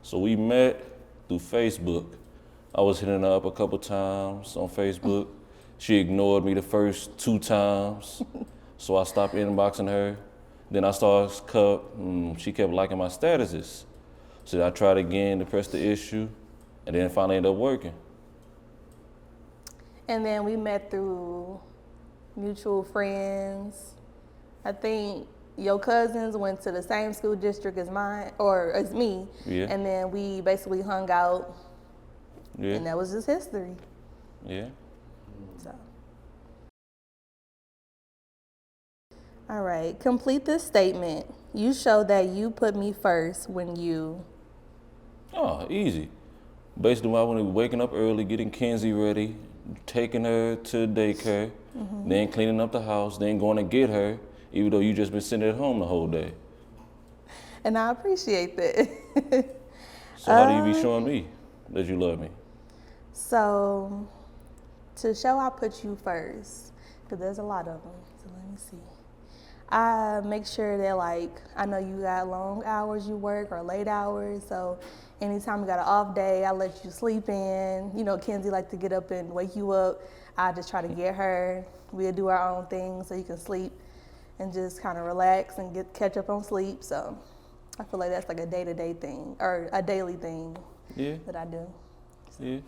So we met through Facebook. I was hitting her up a couple times on Facebook. She ignored me the first 2 times, so I stopped inboxing her. Then I she kept liking my statuses. So I tried again to press the issue, and then finally ended up working. And then we met through mutual friends. I think your cousins went to the same school district as mine, or as me. Yeah. And then we basically hung out. Yeah. And that was just history. Yeah. So. All right, complete this statement. You show that you put me first when you. Oh, easy. Basically, when I was waking up early, getting Kenzie ready, taking her to daycare, then cleaning up the house, then going to get her, even though you just been sitting at home the whole day. And I appreciate that. So how do you be showing me that you love me? So, to show I put you first, because there's a lot of them, so let me see. I make sure that, like, I know you got long hours you work or late hours, so anytime you got an off day, I let you sleep in. You know, Kenzie like to get up and wake you up. I just try to get her. We'll do our own thing so you can sleep and just kind of relax and catch up on sleep. So I feel like that's like a day-to-day thing or a daily thing that I do. So. Yeah.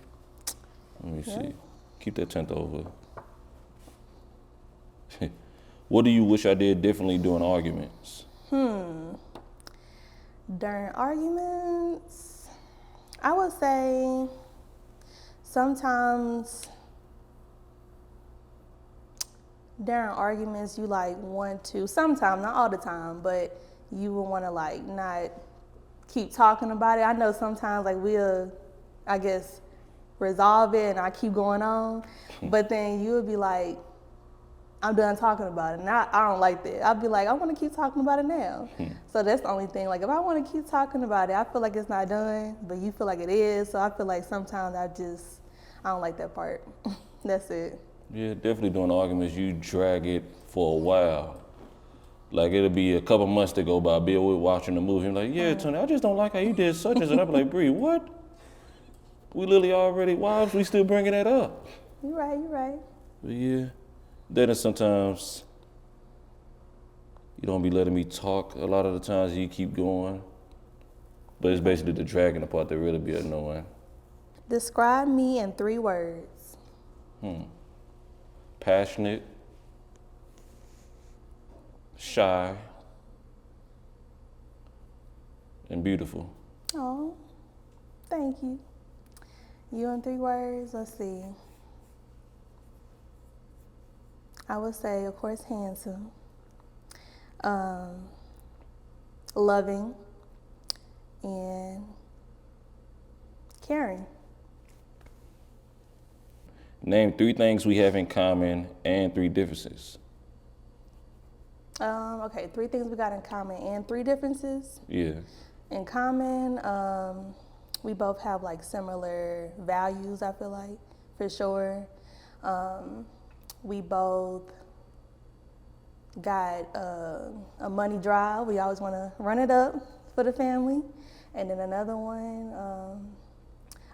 Let me see. Keep that tent over. What do you wish I did differently during arguments? During arguments, I would say sometimes during arguments you like want to, sometimes, not all the time, but you would want to like not keep talking about it. I know sometimes like we'll, I guess, resolve it and I keep going on, but then you would be like, I'm done talking about it. And I don't like that. I'll be like, I want to keep talking about it now. So that's the only thing. Like, if I want to keep talking about it, I feel like it's not done, but you feel like it is. So I feel like sometimes I don't like that part. That's it. Yeah, definitely during arguments, you drag it for a while. Like, it'll be a couple months to go by, Bill, we're watching the movie, and like, yeah, Tony, I just don't like how you did such and such. I'll be like, Bree, what? We literally already wives, we still bringing that up. You're right. But yeah. Then sometimes you don't be letting me talk a lot of the times you keep going. But it's basically the dragging part that really be annoying. Describe me in 3 words. Passionate, shy, and beautiful. Oh, thank you. You in 3 words, let's see. I would say, of course, handsome, loving, and caring. Name 3 things we have in common and 3 differences. Okay, 3 things we got in common and 3 differences. Yeah. In common, we both have like similar values, I feel like, for sure. We both got a money drive. We always want to run it up for the family. And then another one,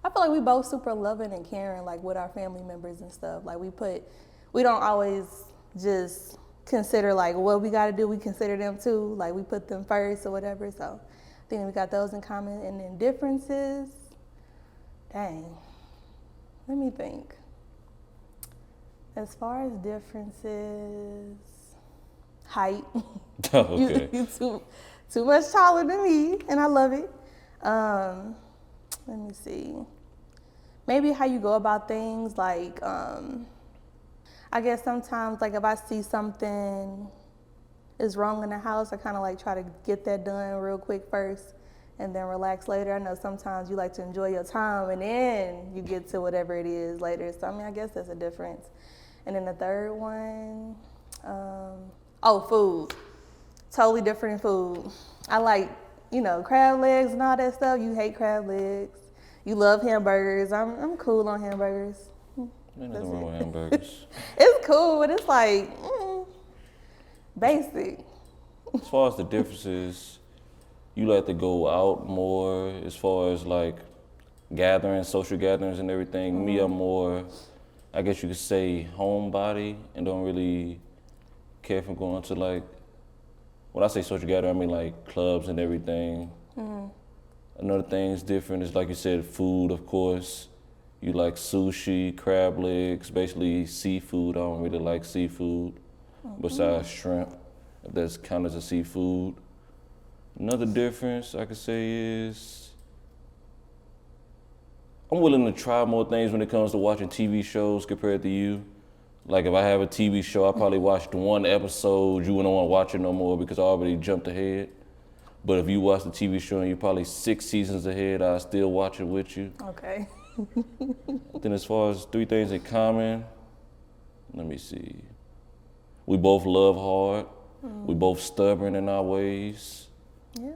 I feel like we both super loving and caring, like with our family members and stuff. Like we don't always just consider like what we got to do. We consider them too. Like we put them first or whatever. So I think we got those in common. And then differences, dang, let me think. As far as differences, height. Oh, okay. You too much taller than me, and I love it. Let me see. Maybe how you go about things, like, I guess sometimes, like if I see something is wrong in the house, I kind of like try to get that done real quick first and then relax later. I know sometimes you like to enjoy your time and then you get to whatever it is later. So, I mean, I guess that's a difference. And then the third one, food. Totally different food. I like, crab legs and all that stuff. You hate crab legs. You love hamburgers. I'm cool on hamburgers. Ain't nothing wrong with hamburgers. It's cool, but it's like, basic. As far as the differences, you like to go out more as far as like gatherings, social gatherings and everything. Me, I'm more, I guess you could say, homebody and don't really care for going to like, when I say social gathering, I mean like clubs and everything. Another thing's different is like you said, food, of course. You like sushi, crab legs, basically seafood. I don't really like seafood besides shrimp, if that's counted as a seafood. Another difference I could say is I'm willing to try more things when it comes to watching TV shows compared to you. Like if I have a TV show, I probably watched one episode, you wouldn't want to watch it no more because I already jumped ahead. But if you watch the TV show and you're probably 6 seasons ahead, I'll still watch it with you. Okay. Then as far as 3 things in common, let me see. We both love hard. We both stubborn in our ways. Yeah.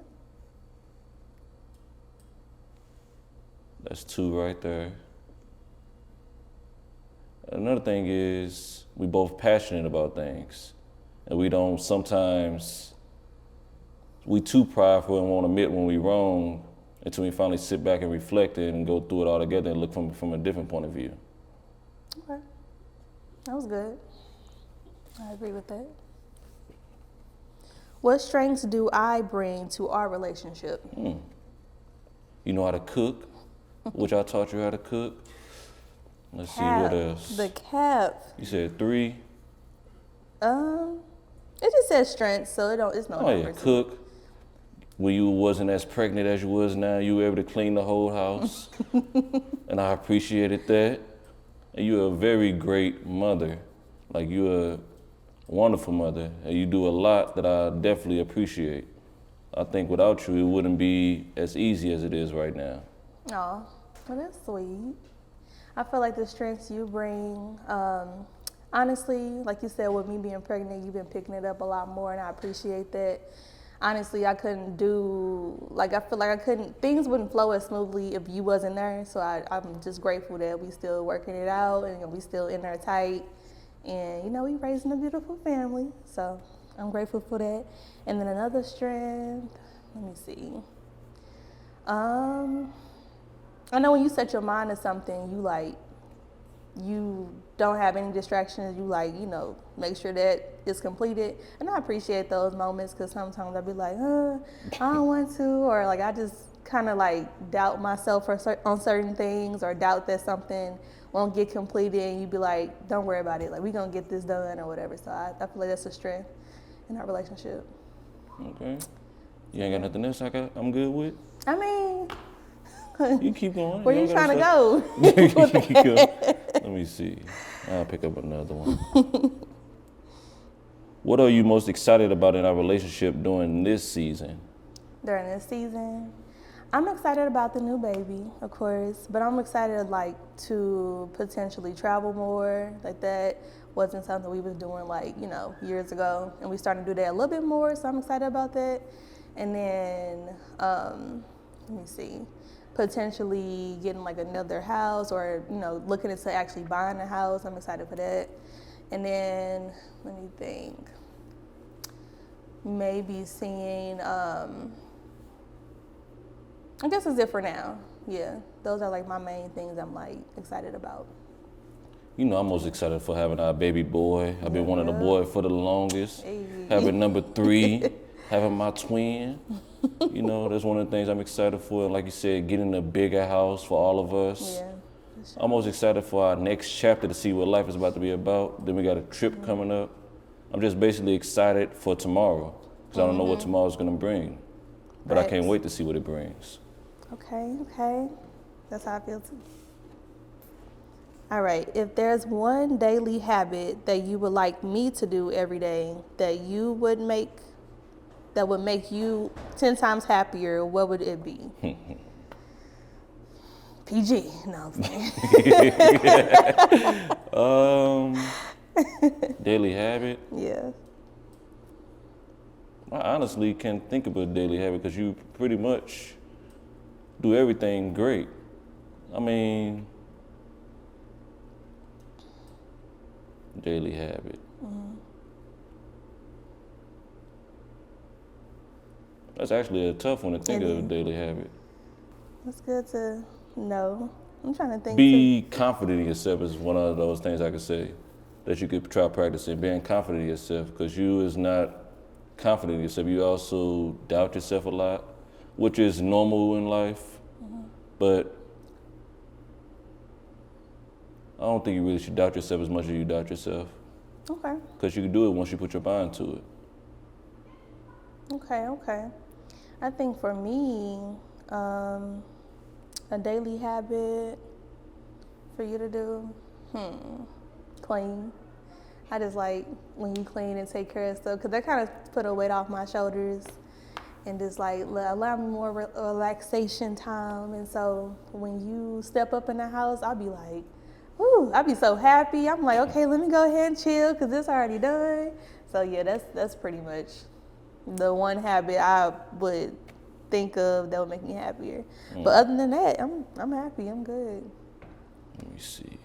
That's 2 right there. Another thing is we both passionate about things. And we don't sometimes, we too prideful and won't admit when we wrong until we finally sit back and reflect it and go through it all together and look from a different point of view. Okay. That was good. I agree with that. What strengths do I bring to our relationship? You know how to cook, which I taught you how to cook. Let's see what else. The cap. You said 3. It just says strengths, so it's no Oh yeah, number. cook. When you wasn't as pregnant as you was now, you were able to clean the whole house. And I appreciated that. And you're a very great mother. Like you're a wonderful mother. And you do a lot that I definitely appreciate. I think without you, it wouldn't be as easy as it is right now. Oh, well, that's sweet. I feel like the strengths you bring, honestly, like you said, with me being pregnant, you've been picking it up a lot more, and I appreciate that. Honestly, I couldn't I feel like things wouldn't flow as smoothly if you wasn't there. So I'm just grateful that we still working it out and we still in there tight. And, we raising a beautiful family. So I'm grateful for that. And then another strength, let me see. I know when you set your mind to something, you don't have any distractions. You make sure that it's completed. And I appreciate those moments because sometimes I'll be like, I don't want to, or I just kind of doubt myself on certain things, or doubt that something won't get completed, and you be like, don't worry about it. We gonna get this done or whatever. So I feel like that's a strength in our relationship. Okay. You ain't got nothing else I'm good with? I mean, you keep going. Where you trying to go? Let me see. I'll pick up another one. What are you most excited about in our relationship during this season? During this season? I'm excited about the new baby, of course, but I'm excited to potentially travel more. That wasn't something we was doing years ago, and we started to do that a little bit more, so I'm excited about that. And then, let me see, potentially getting another house, or looking into actually buying a house. I'm excited for that. And then, let me think, maybe seeing, I guess it's it for now. Yeah, those are my main things I'm excited about. I'm most excited for having our baby boy. I've been wanting a boy for the longest. Hey. Having number 3, having my twin. That's one of the things I'm excited for. And like you said, getting a bigger house for all of us. Yeah. Sure. I'm most excited for our next chapter to see what life is about to be about. Then we got a trip coming up. I'm just basically excited for tomorrow because I don't know what tomorrow's gonna bring. But I can't wait to see what it brings. Okay. That's how I feel too. All right, if there's one daily habit that you would like me to do every day that would make you 10 times happier, what would it be? PG. No, I'm playing. Daily habit? Yeah. I honestly can't think of a daily habit because you pretty much do everything great. I mean, daily habit. That's actually a tough one to think It of, a is. daily habit. It's good to know. I'm trying to think too. Be confident in yourself is one of those things I could say that you could try practicing. Being confident in yourself, because you is not confident in yourself. You also doubt yourself a lot, which is normal in life. But I don't think you really should doubt yourself as much as you doubt yourself, Okay. because you can do it once you put your mind to it. Okay. I think for me, a daily habit for you to do, clean. I just like when you clean and take care of stuff, because that kind of put a weight off my shoulders and just like allow me more relaxation time. And so when you step up in the house, I'll be like, ooh, I'll be so happy. I'm like, okay, let me go ahead and chill because this already done. So yeah, that's pretty much the one habit I would think of that would make me happier. But other than that, I'm happy. I'm good. Let me see.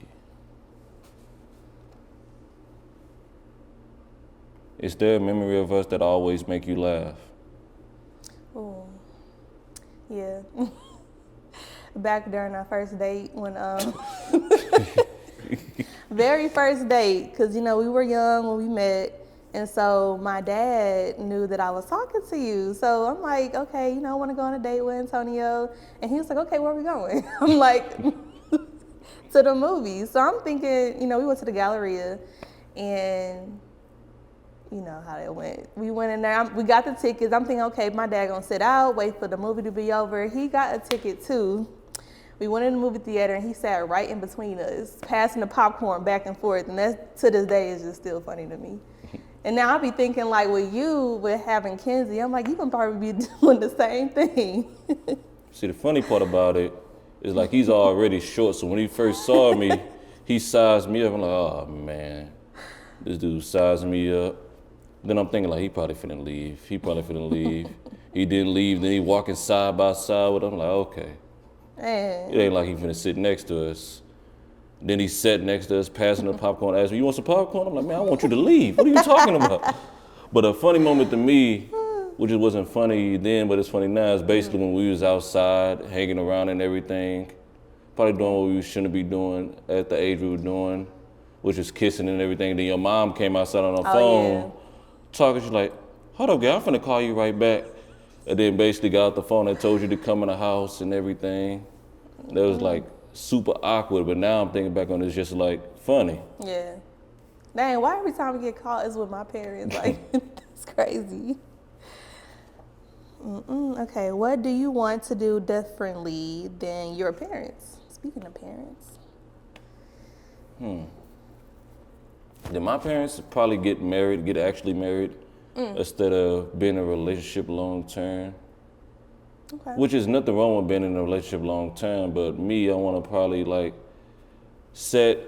Is there a memory of us that always make you laugh? Ooh, yeah. Back during our first date when very first date, because you know we were young when we met, and so my dad knew that I was talking to you. So I'm like, okay, you know, I want to go on a date with Antonio, and he was like, okay, where are we going? I'm like, to the movies. So I'm thinking, you know, we went to the Galleria, and you know how it went. We went in there, we got the tickets. I'm thinking, okay, my dad gonna sit out, wait for the movie to be over. He got a ticket too. We went in the movie theater and he sat right in between us, passing the popcorn back and forth. And that to this day is just still funny to me. And now I be thinking like with having Kenzie, I'm like, you can probably be doing the same thing. See, the funny part about it is like he's already short, so when he first saw me, he sized me up. I'm like, oh man, this dude sized me up. Then I'm thinking like he probably finna leave. He didn't leave. Then he walking side by side with him. I'm like, okay. Man. It ain't like he finna sit next to us. Then he sat next to us, passing the popcorn, asked me, you want some popcorn? I'm like, man, I want you to leave. What are you talking about? But a funny moment to me, which it wasn't funny then, but it's funny now, is basically when we was outside, hanging around and everything, probably doing what we shouldn't be doing at the age we were doing, which is kissing and everything. Then your mom came outside on her phone, talking, she's like, hold up, girl, I'm finna call you right back. And then basically got out the phone and told you to come in the house and everything. That was like super awkward, but now I'm thinking back on it, it's just like funny. Yeah. Dang, why every time we get caught is with my parents? Like, that's crazy. Okay, what do you want to do differently than your parents? Speaking of parents. Did my parents probably get actually married, instead of being in a relationship long term? Okay. Which is nothing wrong with being in a relationship long term, but me, I want to probably like set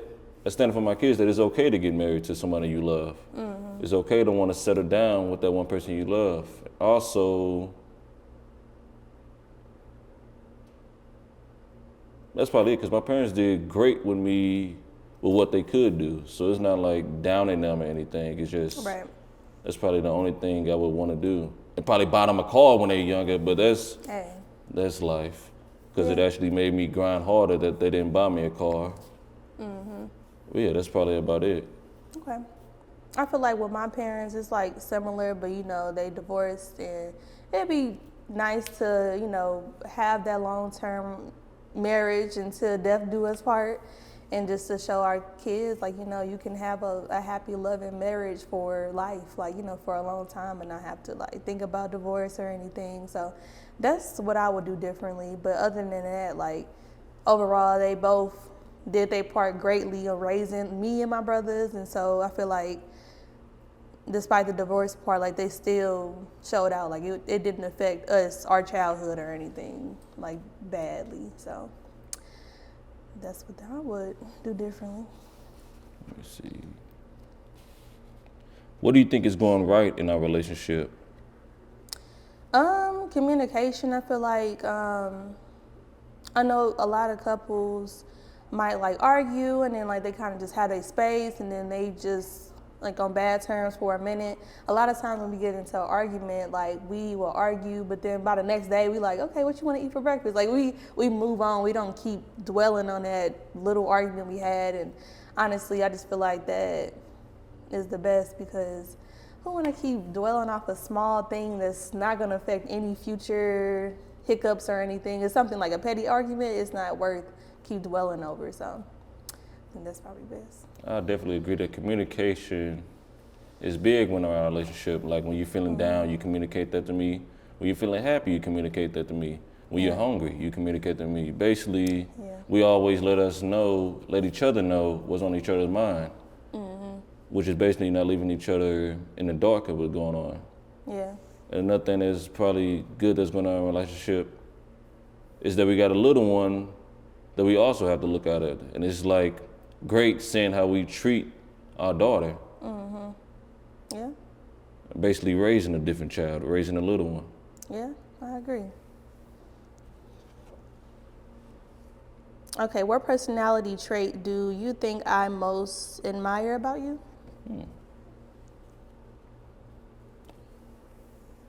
a standard for my kids that it's okay to get married to somebody you love. It's okay to want to settle down with that one person you love. Also, that's probably it, because my parents did great with me with what they could do. So it's not like downing them or anything. It's just, Right. that's probably the only thing I would want to do. And probably buy them a car when they're younger, but that's life. Because it actually made me grind harder that they didn't buy me a car. But yeah, that's probably about it. Okay. I feel like with my parents, it's like similar, but you know, they divorced, and it'd be nice to, you know, have that long-term marriage until death do us part, and just to show our kids, like, you know, you can have a happy, loving marriage for life, like, you know, for a long time, and not have to like think about divorce or anything. So that's what I would do differently. But other than that, like, overall, they both did their part greatly in raising me and my brothers. And so I feel like despite the divorce part, like, they still showed out. Like, it didn't affect us, our childhood or anything, like, badly. So that's what I would do differently. Let me see. What do you think is going right in our relationship? Communication. I feel like I know a lot of couples might like argue, and then like they kind of just have their space, and then they just like on bad terms for a minute. A lot of times when we get into an argument, like we will argue, but then by the next day we like, okay, what you want to eat for breakfast? Like we move on. We don't keep dwelling on that little argument we had. And honestly, I just feel like that is the best, because who want to keep dwelling off a small thing that's not going to affect any future hiccups or anything? It's something like a petty argument. It's not worth keep dwelling over. So I think that's probably best. I definitely agree that communication is big when we're in a relationship. Like when you're feeling down, you communicate that to me. When you're feeling happy, you communicate that to me. When you're hungry, you communicate that to me. Basically, we always let each other know what's on each other's mind, which is basically not leaving each other in the dark of what's going on. Yeah. And another thing that's probably good that's going on in a relationship is that we got a little one that we also have to look at it. And it's like great seeing how we treat our daughter. Yeah. Basically raising a different child, raising a little one. Yeah, I agree. Okay, what personality trait do you think I most admire about you?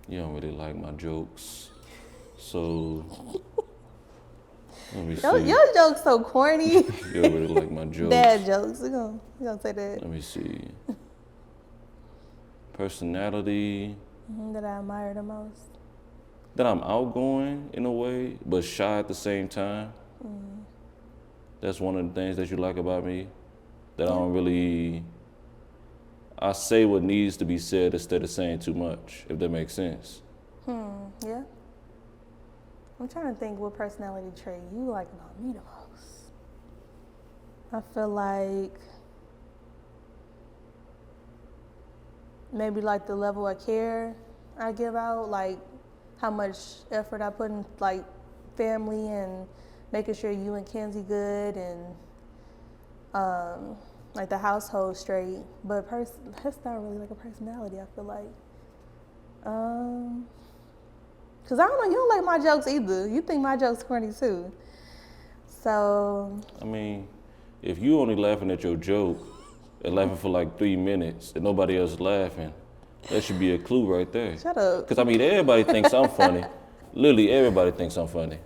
You don't really like my jokes, so let me see. Your joke's so corny. You don't really like my jokes. Dad jokes. We're gonna say that. Let me see. Personality. That I admire the most. That I'm outgoing in a way, but shy at the same time. That's one of the things that you like about me. That I say what needs to be said instead of saying too much, if that makes sense. Yeah. I'm trying to think what personality trait you like about me the most. I feel like maybe like the level of care I give out, like how much effort I put in like family and making sure you and Kenzie good, and like the household straight. But that's not really like a personality, I feel like. Cause I don't know, you don't like my jokes either. You think my jokes corny too. So I mean, if you only laughing at your joke and laughing for like 3 minutes and nobody else is laughing, that should be a clue right there. shut up. Cause I mean, everybody thinks I'm funny. Literally, everybody thinks I'm funny.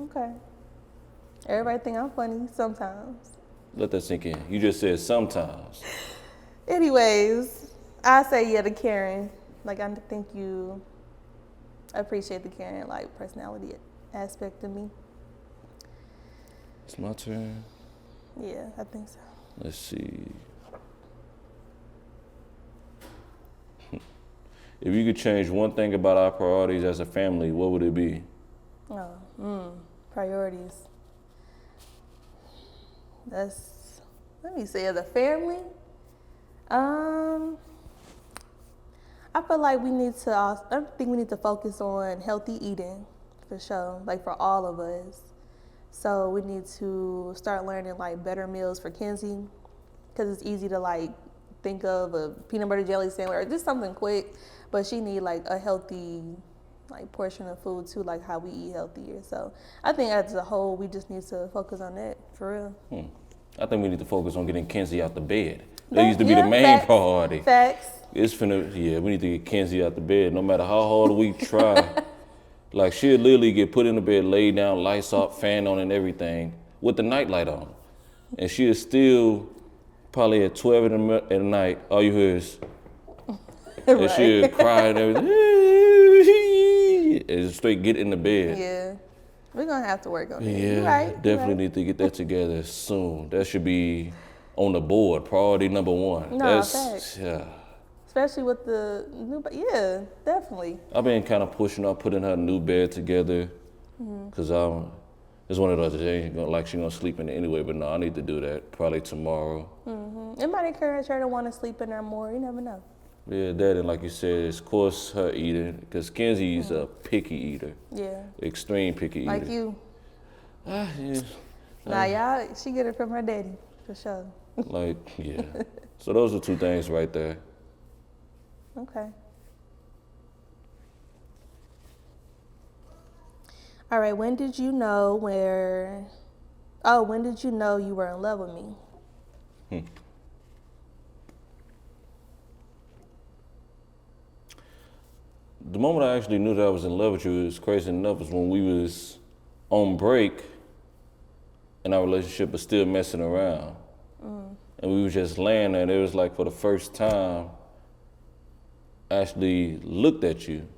Okay. Everybody think I'm funny sometimes. Let that sink in. You just said sometimes. Anyways, I say yeah to Karen. Like I think you appreciate the Karen like personality aspect of me. It's my turn. Yeah, I think so. Let's see. If you could change one thing about our priorities as a family, what would it be? Priorities. Let me say, as a family, I feel like I think we need to focus on healthy eating, for sure, like for all of us. So we need to start learning like better meals for Kenzie, because it's easy to like think of a peanut butter jelly sandwich or just something quick, but she need like a healthy like portion of food too, like how we eat healthier. So I think as a whole, we just need to focus on that for real. I think we need to focus on getting Kenzie out the bed. That used to be the main priority. Facts. We need to get Kenzie out the bed, no matter how hard we try. Like she'll literally get put in the bed, laid down, lights off, fan on and everything, with the night light on. And she is still probably at 12 at the night, all you hear is, and she'll cry and everything. And straight get in the bed. Yeah. We're going to have to work on it. Yeah, definitely need to get that together soon. That should be on the board, priority number 1. No, facts. Yeah. Especially with the new, yeah, definitely. I've been kind of pushing up, putting her new bed together, because it's one of those days, like she's going to sleep in it anyway, but no, I need to do that probably tomorrow. It might encourage her to want to sleep in there more. You never know. Yeah, that, and like you said, of course, her eating, because Kenzie's a picky eater. Yeah. Extreme picky eater. Like you. Yeah. Nah, she get it from her daddy, for sure. Like, yeah. So those are 2 things right there. Okay. All right, when did you know you were in love with me? The moment I actually knew that I was in love with you, it was crazy enough, was when we was on break and our relationship was still messing around. And we were just laying there, and it was like for the first time, I actually looked at you.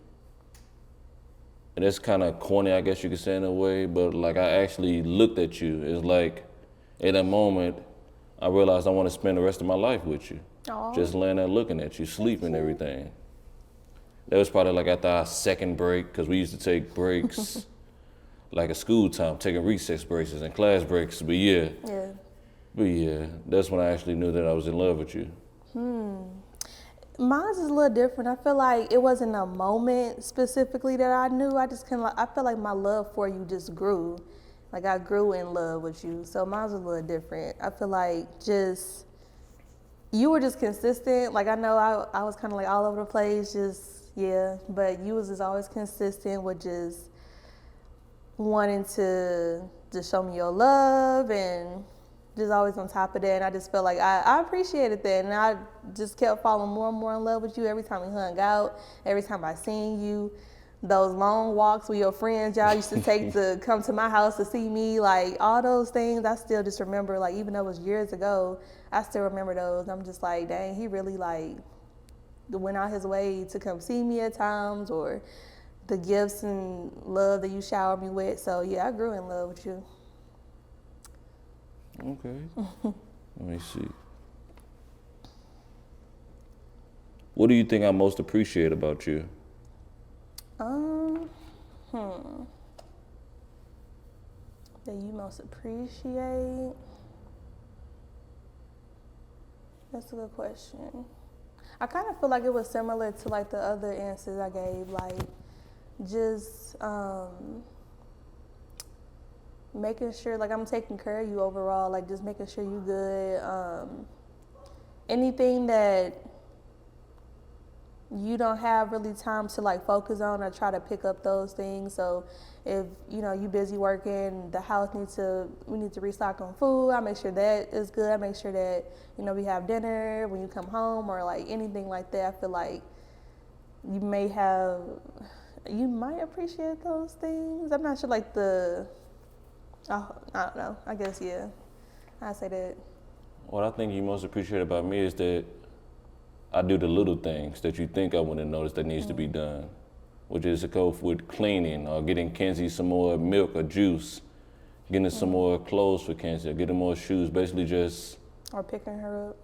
And that's kind of corny, I guess you could say in a way, but like I actually looked at you. It's like, in that moment, I realized I want to spend the rest of my life with you. Aw. Just laying there looking at you, sleeping and everything. That was probably like after our second break, because we used to take breaks like at school time, taking recess breaks and class breaks. But yeah, that's when I actually knew that I was in love with you. Mine's is a little different. I feel like it wasn't a moment specifically that I knew. I just kind of, I feel like my love for you just grew. Like I grew in love with you. So mine's a little different. I feel like just, you were just consistent. Like I know I was kind of like all over the place, but you was just always consistent with just wanting to just show me your love and just always on top of that. And I just felt like I appreciated that. And I just kept falling more and more in love with you every time we hung out, every time I seen you. Those long walks with your friends y'all used to take to come to my house to see me, like all those things, I still just remember, like even though it was years ago, I still remember those. I'm just like, dang, he really like went out his way to come see me at times, or the gifts and love that you showered me with. So yeah, I grew in love with you. Okay. Let me see. What do you think I most appreciate about you? That you most appreciate? That's a good question. I kind of feel like it was similar to like the other answers I gave, like just making sure like I'm taking care of you overall, like just making sure you good. Anything that you don't have really time to like focus on, I try to pick up those things. So if you busy working, the house we need to restock on food, I make sure that is good. I make sure that we have dinner when you come home, or like anything like that. I feel like you might appreciate those things. I'm not sure, like I don't know. I guess, yeah. I say that. What I think you most appreciate about me is that I do the little things that you think I wouldn't notice that needs to be done, which is to go with cleaning, or getting Kenzie some more milk or juice, getting some more clothes for Kenzie, or getting more shoes, basically just... Or picking her up.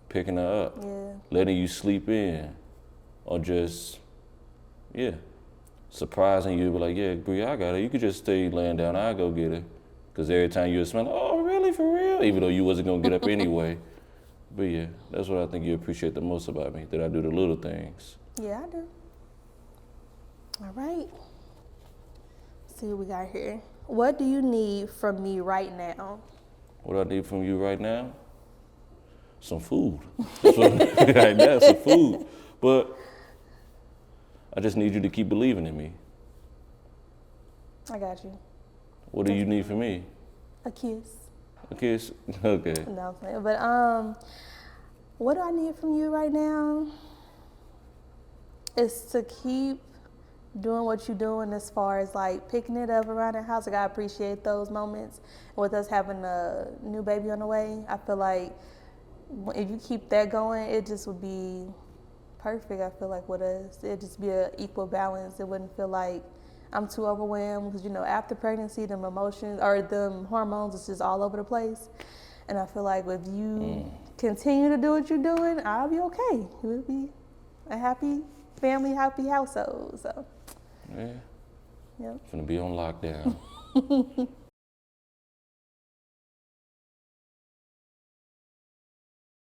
Picking her up. Yeah. Letting you sleep in, or just, surprising you, be like, yeah, Bree, I got her. You could just stay laying down, I'll go get her. Because every time you would smell, oh, really, for real? Even though you wasn't going to get up anyway. But yeah, that's what I think you appreciate the most about me, that I do the little things. Yeah, I do. All right. Let's see what we got here. What do you need from me right now? What do I need from you right now? Some food. That's what I need right now, some food. But I just need you to keep believing in me. I got you. What do you need from me? A kiss. A kiss? Okay. No, I'm playing. But what do I need from you right now? Is to keep doing what you're doing as far as like picking it up around the house. Like I appreciate those moments. With us having a new baby on the way, I feel like if you keep that going, it just would be perfect. I feel like with us, it'd just be an equal balance. It wouldn't feel like I'm too overwhelmed, because after pregnancy, them emotions or them hormones is just all over the place. And I feel like if you continue to do what you're doing, I'll be okay. It would be a happy family, happy household. So yeah, yep. Finna be on lockdown.